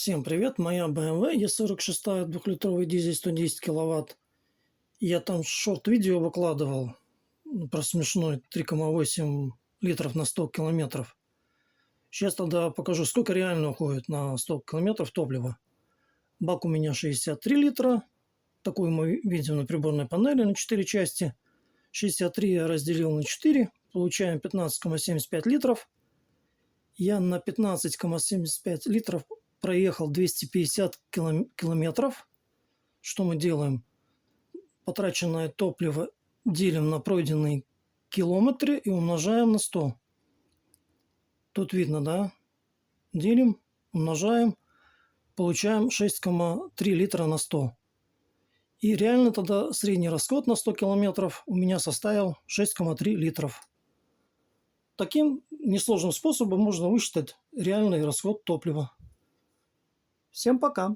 Всем привет, моя BMW E46 двухлитровый дизель 110 киловатт. Я там шорт-видео выкладывал про смешной 3,8 литров на 100 километров. Сейчас тогда покажу, сколько реально уходит на 100 километров топлива. Бак у меня 63 литра. Такой мы видим на приборной панели на 4 части. 63 я разделил на 4. Получаем 15,75 литров. Я на 15,75 литров проехал 250 километров. Что мы делаем? Потраченное топливо делим на пройденные километры и умножаем на 100. Тут видно, да? Делим, умножаем, получаем 6,3 литра на 100. И реально тогда средний расход на 100 километров у меня составил 6,3 литров. Таким несложным способом можно высчитать реальный расход топлива. Всем пока!